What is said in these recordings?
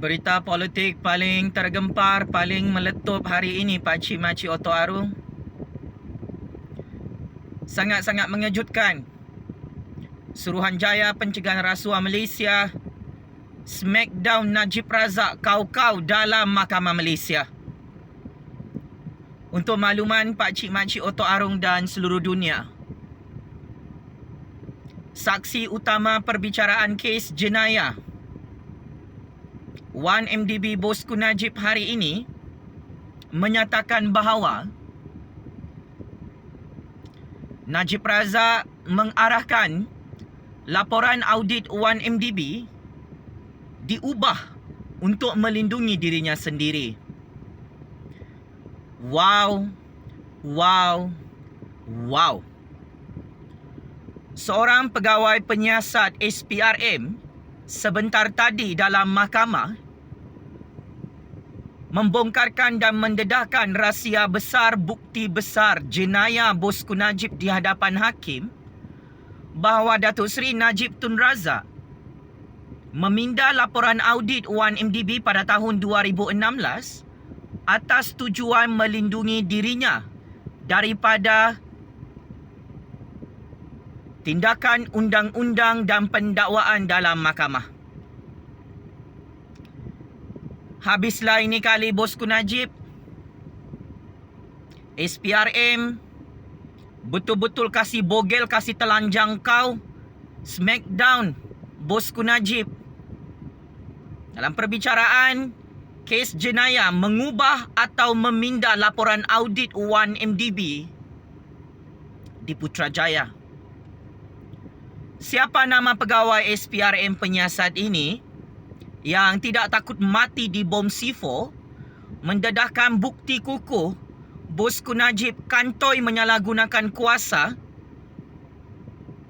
Berita politik paling tergempar, paling meletup hari ini, Pakcik-makcik Oto Arung. Sangat-sangat mengejutkan. Suruhanjaya Pencegahan Rasuah Malaysia smackdown Najib Razak kau-kau dalam Mahkamah Malaysia. Untuk makluman Pakcik-makcik Oto Arung dan seluruh dunia, saksi utama perbicaraan kes jenayah 1MDB Bosku Najib hari ini menyatakan bahawa Najib Razak mengarahkan laporan audit 1MDB diubah untuk melindungi dirinya sendiri. Wow. Seorang pegawai penyiasat SPRM sebentar tadi dalam mahkamah membongkarkan dan mendedahkan rahsia besar, bukti besar jenayah Bosku Najib di hadapan hakim bahawa Datuk Seri Najib Tun Razak meminda laporan audit 1MDB pada tahun 2016 atas tujuan melindungi dirinya daripada tindakan undang-undang dan pendakwaan dalam mahkamah. Habislah ini kali Bosku Najib. SPRM betul-betul kasih bogel, kasih telanjang kau. Smackdown Bosku Najib. Dalam perbicaraan kes jenayah mengubah atau meminda laporan audit 1MDB di Putrajaya. Siapa nama pegawai SPRM penyiasat ini yang tidak takut mati di bom C4 mendedahkan bukti kukuh Bosku Najib kantoi menyalahgunakan kuasa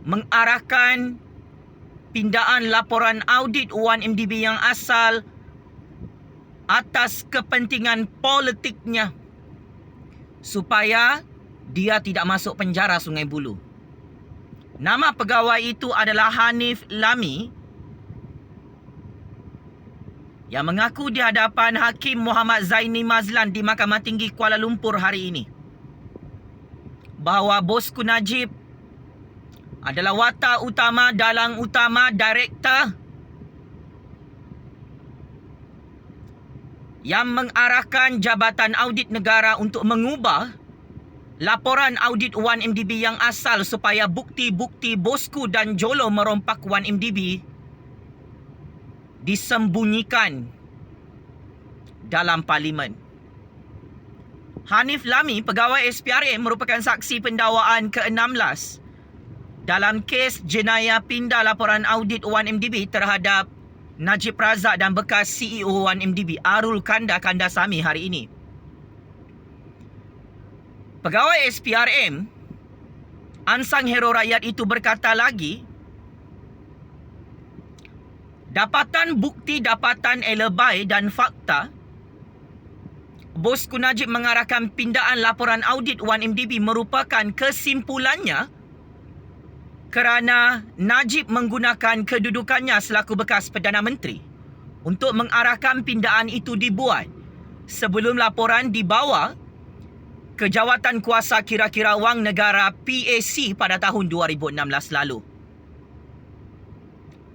mengarahkan pindaan laporan audit 1MDB yang asal atas kepentingan politiknya supaya dia tidak masuk penjara Sungai Buloh. Nama pegawai itu adalah Hanif Lami yang mengaku di hadapan Hakim Muhammad Zaini Mazlan di Mahkamah Tinggi Kuala Lumpur hari ini bahawa Bosku Najib adalah watak utama, dalang utama, direktor yang mengarahkan Jabatan Audit Negara untuk mengubah laporan audit 1MDB yang asal supaya bukti-bukti Bosku dan Jolo merompak 1MDB disembunyikan dalam parlimen. Hanif Lami, pegawai SPRM, merupakan saksi pendakwaan ke-16 dalam kes jenayah pindah laporan audit 1MDB terhadap Najib Razak dan bekas CEO 1MDB Arul Kandasamy hari ini. Pegawai SPRM Ansang Hero Rakyat itu berkata lagi, dapatan bukti, dapatan elebai dan fakta Bosku Najib mengarahkan pindaan laporan audit 1MDB merupakan kesimpulannya kerana Najib menggunakan kedudukannya selaku bekas Perdana Menteri untuk mengarahkan pindaan itu dibuat sebelum laporan dibawa ke Jawatan Kuasa Kira-Kira Wang Negara PAC pada tahun 2016 lalu.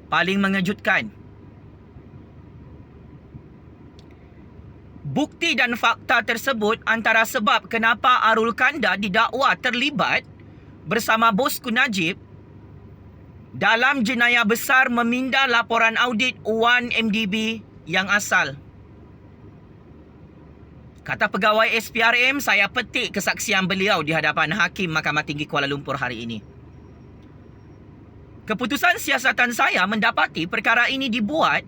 Paling mengejutkan, bukti dan fakta tersebut antara sebab kenapa Arul Kanda didakwa terlibat bersama Bosku Najib dalam jenayah besar meminda laporan audit 1MDB yang asal. Kata pegawai SPRM, saya petik kesaksian beliau di hadapan Hakim Mahkamah Tinggi Kuala Lumpur hari ini. Keputusan siasatan saya mendapati perkara ini dibuat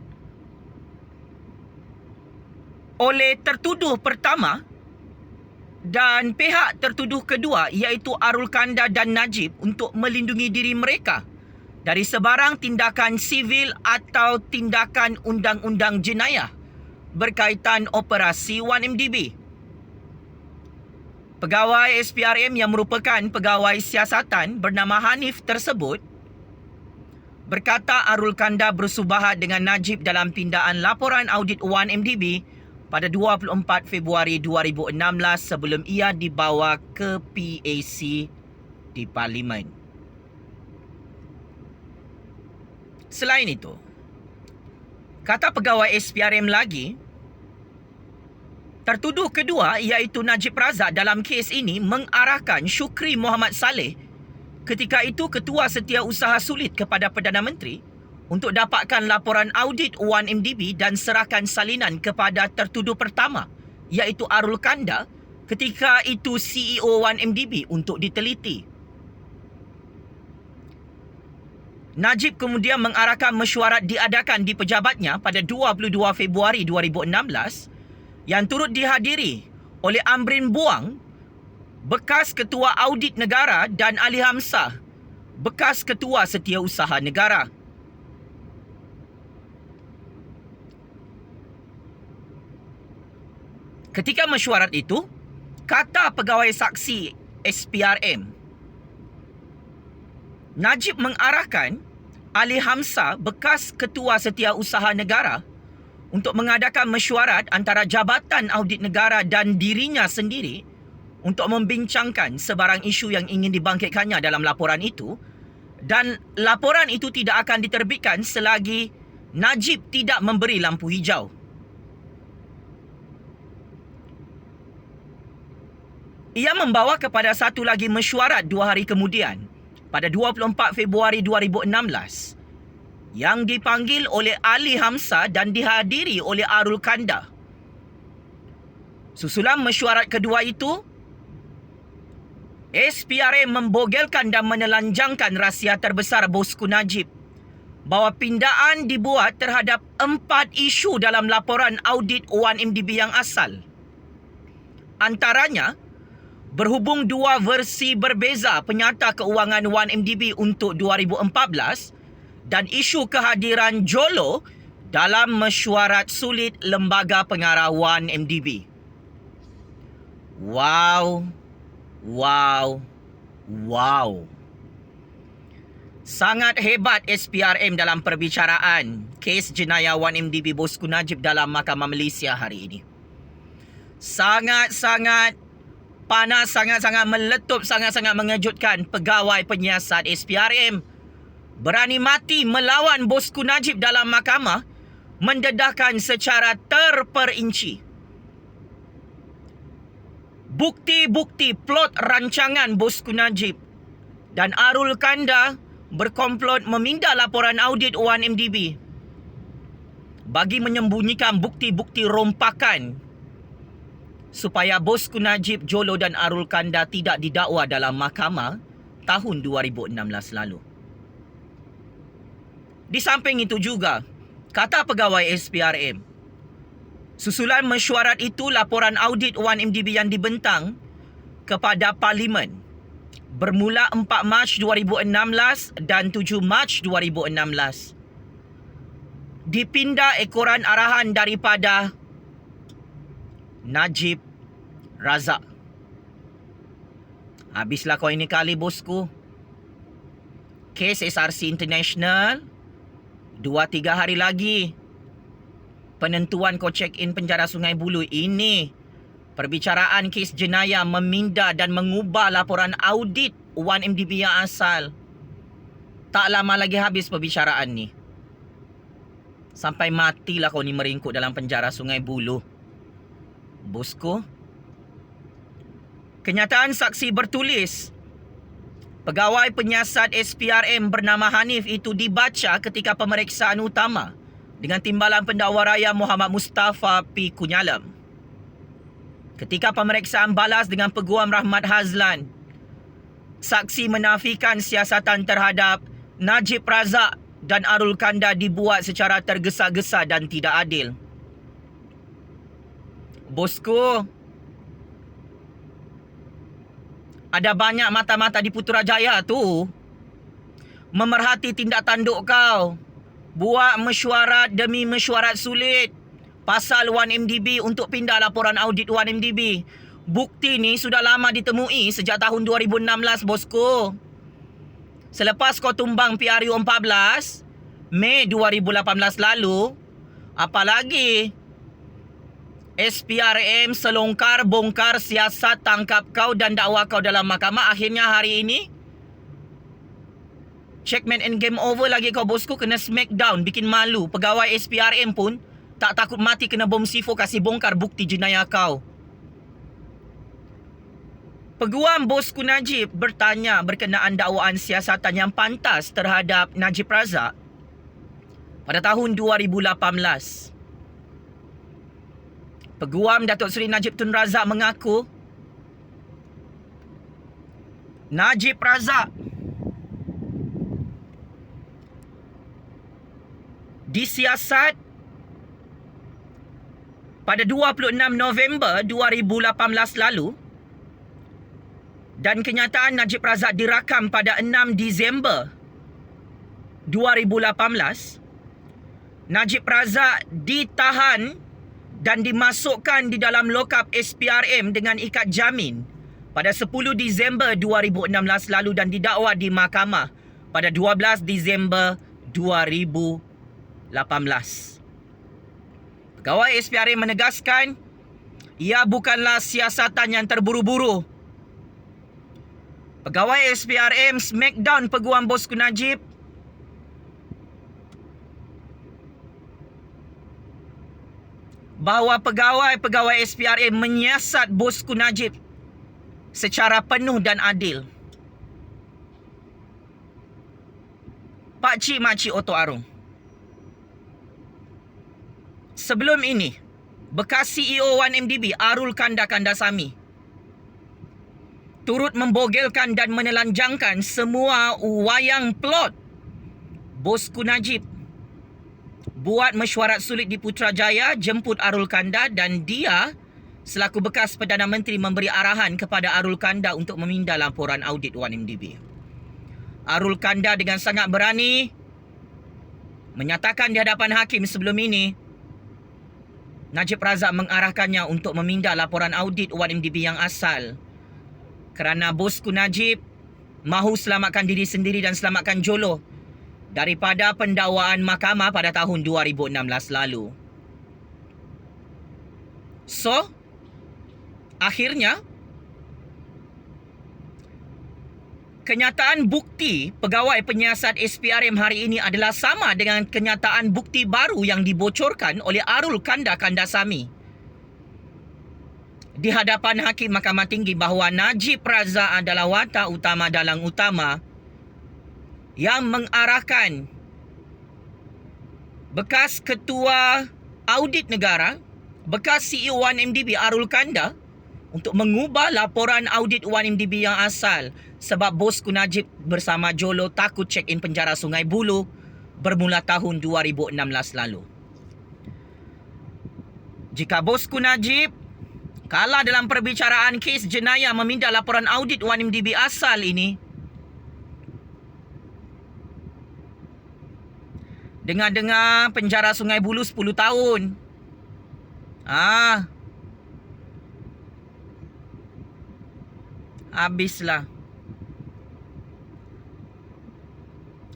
oleh tertuduh pertama dan pihak tertuduh kedua iaitu Arul Kanda dan Najib untuk melindungi diri mereka dari sebarang tindakan sivil atau tindakan undang-undang jenayah berkaitan operasi 1MDB. Pegawai SPRM yang merupakan pegawai siasatan bernama Hanif tersebut Berkata Arul Kanda bersubahat dengan Najib dalam pindaan laporan audit 1MDB pada 24 Februari 2016 sebelum ia dibawa ke PAC di Parlimen. Selain itu, kata pegawai SPRM lagi, tertuduh kedua iaitu Najib Razak dalam kes ini mengarahkan Syukri Mohamad Saleh, ketika itu Ketua Setiausaha Sulit, kepada Perdana Menteri untuk dapatkan laporan audit 1MDB dan serahkan salinan kepada tertuduh pertama iaitu Arul Kanda, ketika itu CEO 1MDB, untuk diteliti. Najib kemudian mengarahkan mesyuarat diadakan di pejabatnya pada 22 Februari 2016 yang turut dihadiri oleh Amrin Buang, bekas Ketua Audit Negara, dan Ali Hamzah, bekas Ketua Setiausaha Negara. Ketika mesyuarat itu, kata pegawai saksi SPRM, Najib mengarahkan Ali Hamzah, bekas Ketua Setiausaha Negara, untuk mengadakan mesyuarat antara Jabatan Audit Negara dan dirinya sendiri untuk membincangkan sebarang isu yang ingin dibangkitkannya dalam laporan itu, dan laporan itu tidak akan diterbitkan selagi Najib tidak memberi lampu hijau. Ia membawa kepada satu lagi mesyuarat 2 hari kemudian, pada 24 Februari 2016, yang dipanggil oleh Ali Hamzah dan dihadiri oleh Arul Kanda. Susulan mesyuarat kedua itu, SPRM membogelkan dan menelanjangkan rahsia terbesar bosku Najib, bahawa pindaan dibuat terhadap 4 isu dalam laporan audit 1MDB yang asal. Antaranya, berhubung 2 versi berbeza penyata keuangan 1MDB untuk 2014 dan isu kehadiran Jolo dalam mesyuarat sulit Lembaga Pengarah 1MDB. Wow. Sangat hebat SPRM dalam perbicaraan kes jenayah 1MDB bosku Najib dalam Mahkamah Malaysia hari ini. Sangat-sangat panas, sangat-sangat meletup, sangat-sangat mengejutkan. Pegawai penyiasat SPRM berani mati melawan bosku Najib dalam mahkamah, mendedahkan secara terperinci bukti-bukti plot rancangan bosku Najib, dan Arul Kanda berkomplot meminda laporan audit 1MDB bagi menyembunyikan bukti-bukti rompakan supaya bosku Najib, Jolo dan Arul Kanda tidak didakwa dalam mahkamah tahun 2016 lalu. Di samping itu juga, kata pegawai SPRM, susulan mesyuarat itu laporan audit 1MDB yang dibentang kepada Parlimen bermula 4 Mac 2016 dan 7 Mac 2016 dipindah ekoran arahan daripada Najib Razak. Habislah kau ini kali bosku. Kes SRC International 2-3 hari lagi. Penentuan kau check in penjara Sungai Buloh. Ini perbicaraan kes jenayah meminda dan mengubah laporan audit 1MDB yang asal. Tak lama lagi habis perbicaraan ni. Sampai matilah kau ni meringkuk dalam penjara Sungai Buloh, bosku. Kenyataan saksi bertulis pegawai penyiasat SPRM bernama Hanif itu dibaca ketika pemeriksaan utama dengan Timbalan Pendakwa Raya Muhammad Mustafa P. Kunyalam. Ketika pemeriksaan balas dengan Peguam Rahmat Hazlan, saksi menafikan siasatan terhadap Najib Razak dan Arul Kanda dibuat secara tergesa-gesa dan tidak adil. Bosku, ada banyak mata-mata di Putrajaya tu memerhati tindak tanduk kau. Buat mesyuarat demi mesyuarat sulit pasal 1MDB untuk pindah laporan audit 1MDB. Bukti ni sudah lama ditemui sejak tahun 2016, bosku. Selepas kau tumbang PRU 14 Mei 2018 lalu, apalagi SPRM selongkar bongkar siasat tangkap kau dan dakwa kau dalam mahkamah. Akhirnya hari ini checkmate and game over lagi kau bosku. Kena smackdown, bikin malu. Pegawai SPRM pun tak takut mati kena bom C4 kasih bongkar bukti jenayah kau. Peguam Bosku Najib bertanya berkenaan dakwaan siasatan yang pantas terhadap Najib Razak pada tahun 2018. Peguam Datuk Seri Najib Tun Razak mengaku Najib Razak disiasat pada 26 November 2018 lalu dan kenyataan Najib Razak dirakam pada 6 Disember 2018. Najib Razak ditahan dan dimasukkan di dalam lokap SPRM dengan ikat jamin pada 10 Disember 2016 lalu dan didakwa di mahkamah pada 12 Disember 2018. Pegawai SPRM menegaskan ia bukanlah siasatan yang terburu-buru. Pegawai SPRM smackdown Peguam Bosku Najib bahawa pegawai SPRM menyiasat Bosku Najib secara penuh dan adil. Pak Cik Makcik Oto Arung. Sebelum ini, bekas CEO 1MDB Arul Kanda Kandasamy turut membogelkan dan menelanjangkan semua wayang plot Bosku Najib buat mesyuarat sulit di Putrajaya jemput Arul Kanda, dan dia selaku bekas Perdana Menteri memberi arahan kepada Arul Kanda untuk meminda laporan audit 1MDB. Arul Kanda dengan sangat berani menyatakan di hadapan hakim sebelum ini Najib Razak mengarahkannya untuk meminda laporan audit 1MDB yang asal kerana Bosku Najib mahu selamatkan diri sendiri dan selamatkan Jolo daripada pendakwaan mahkamah pada tahun 2016 lalu. So, akhirnya kenyataan bukti pegawai penyiasat SPRM hari ini adalah sama dengan kenyataan bukti baru yang dibocorkan oleh Arul Kanda Kandasamy di hadapan Hakim Mahkamah Tinggi bahawa Najib Razak adalah watak utama dalang utama yang mengarahkan bekas Ketua Audit Negara, bekas CEO 1MDB Arul Kanda untuk mengubah laporan audit 1MDB yang asal sebab Bosku Najib bersama Jolo takut check-in penjara Sungai Buloh bermula tahun 2016 lalu. Jika Bosku Najib kalah dalam perbicaraan kes jenayah meminda laporan audit 1MDB asal ini, dengar-dengar penjara Sungai Buloh 10 tahun. Habislah.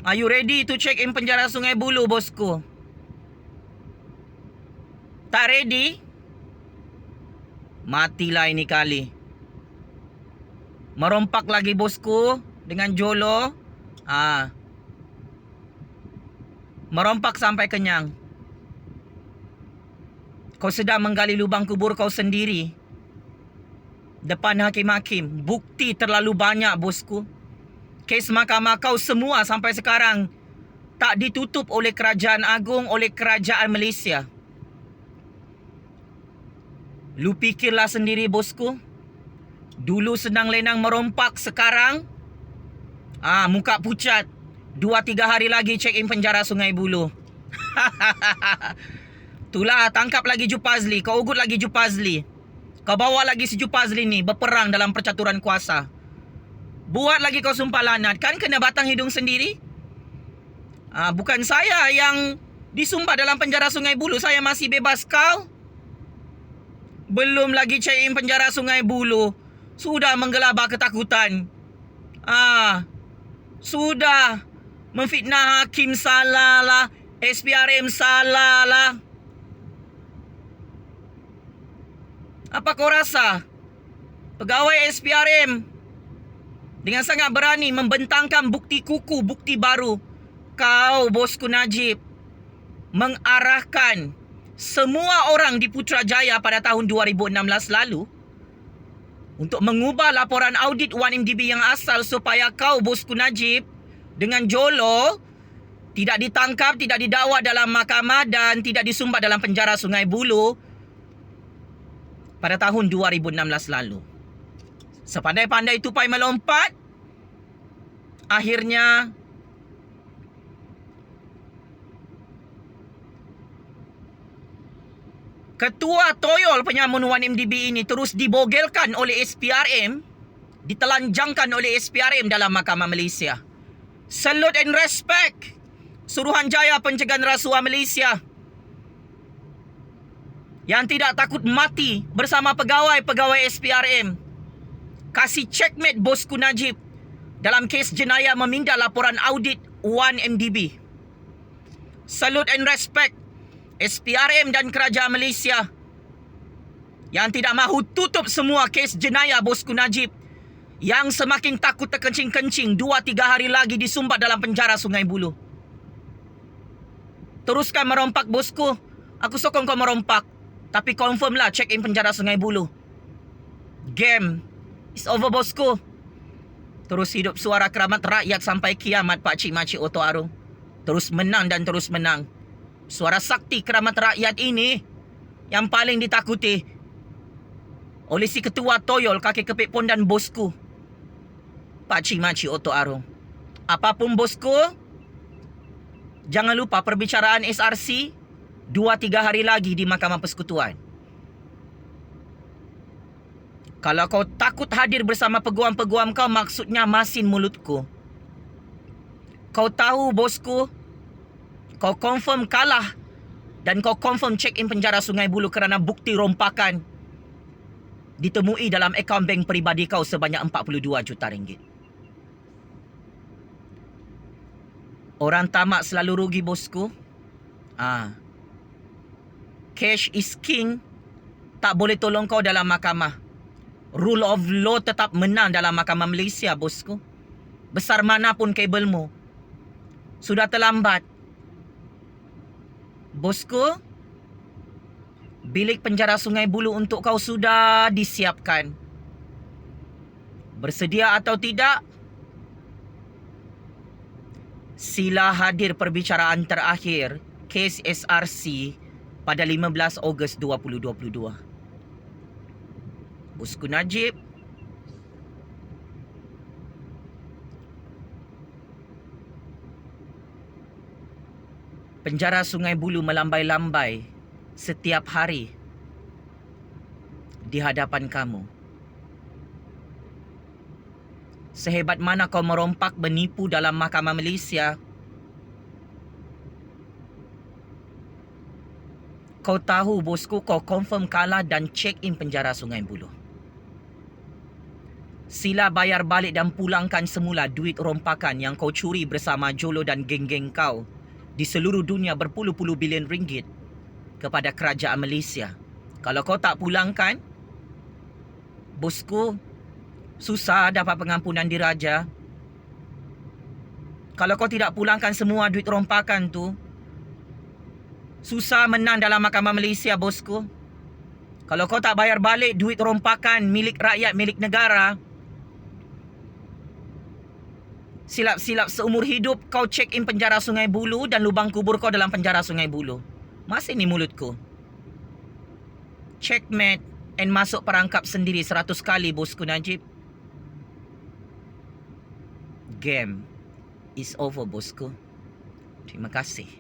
Are you ready to check in penjara Sungai Buloh, bosku? Tak ready? Matilah ini kali. Merompak lagi bosku dengan Jolo. Merompak sampai kenyang. Kau sedang menggali lubang kubur kau sendiri depan hakim-hakim. Bukti terlalu banyak bosku. Kes mahkamah kau semua sampai sekarang tak ditutup oleh Kerajaan Agong, oleh Kerajaan Malaysia. Lu fikirlah sendiri bosku. Dulu senang lenang merompak, sekarang muka pucat. 2-3 hari lagi check in penjara Sungai Buloh. Itulah, tangkap lagi Jupazli. Kau ugut lagi Jupazli. Kau bawa lagi si Jupazli ni berperang dalam percaturan kuasa. Buat lagi kau sumpah lanat. Kan kena batang hidung sendiri. Bukan saya yang disumpah dalam penjara Sungai Buloh. Saya masih bebas, kau belum lagi check in penjara Sungai Buloh sudah menggelabah ketakutan. Sudah. Memfitnah hakim salah lah. SPRM salah lah. Apa kau rasa? Pegawai SPRM dengan sangat berani membentangkan bukti kuku, bukti baru. Kau, bosku Najib, mengarahkan semua orang di Putrajaya pada tahun 2016 lalu untuk mengubah laporan audit 1MDB yang asal supaya kau, bosku Najib, dengan jolo tidak ditangkap, tidak didakwa dalam mahkamah dan tidak disumbat dalam penjara Sungai Buloh pada tahun 2016 lalu. Sepandai-pandai tupai melompat, akhirnya ketua toyol penyamun 1MDB ini terus dibogelkan oleh SPRM, ditelanjangkan oleh SPRM dalam Mahkamah Malaysia. Salute and respect Suruhanjaya Pencegahan Rasuah Malaysia yang tidak takut mati bersama pegawai-pegawai SPRM. Kasih checkmate bosku Najib dalam kes jenayah meminda laporan audit 1MDB. Salute and respect SPRM dan Kerajaan Malaysia yang tidak mahu tutup semua kes jenayah bosku Najib yang semakin takut terkencing-kencing 2-3 hari lagi disumbat dalam penjara Sungai Buloh. Teruskan merompak bosku. Aku sokong kau merompak. Tapi confirm lah check in penjara Sungai Buloh. Game is over bosku. Terus hidup suara keramat rakyat sampai kiamat Pakcik Makcik Oto Arung. Terus menang dan terus menang. Suara sakti keramat rakyat ini yang paling ditakuti oleh si ketua toyol kaki kepit pondan bosku Pakcik Makcik Oto Arung. Apapun bosku, jangan lupa perbicaraan SRC 2-3 hari lagi di Mahkamah Persekutuan. Kalau kau takut hadir bersama peguam-peguam kau, maksudnya masin mulutku. Kau tahu bosku, kau confirm kalah dan kau confirm check in penjara Sungai Buloh kerana bukti rompakan ditemui dalam akaun bank peribadi kau sebanyak 42 juta ringgit. Orang tamak selalu rugi bosku. Cash is king. Tak boleh tolong kau dalam mahkamah. Rule of law tetap menang dalam Mahkamah Malaysia bosku. Besar manapun kabelmu, sudah terlambat bosku. Bilik penjara Sungai Buloh untuk kau sudah disiapkan. Bersedia atau tidak? Sila hadir perbicaraan terakhir kes SRC pada 15 Ogos 2022. Bosku Najib, penjara Sungai Buloh melambai-lambai setiap hari di hadapan kamu. Sehebat mana kau merompak menipu dalam Mahkamah Malaysia, kau tahu bosku, kau confirm kalah dan check in penjara Sungai Buloh. Sila bayar balik dan pulangkan semula duit rompakan yang kau curi bersama Jolo dan geng-geng kau di seluruh dunia berpuluh-puluh bilion ringgit kepada Kerajaan Malaysia. Kalau kau tak pulangkan, bosku, susah dapat pengampunan diraja. Kalau kau tidak pulangkan semua duit rompakan tu, susah menang dalam Mahkamah Malaysia bosku. Kalau kau tak bayar balik duit rompakan milik rakyat, milik negara, silap-silap seumur hidup kau check in penjara Sungai Buloh dan lubang kubur kau dalam penjara Sungai Buloh. Masih ni mulutku. Checkmate and masuk perangkap sendiri 100 kali bosku Najib. Game is over bosku. Terima kasih.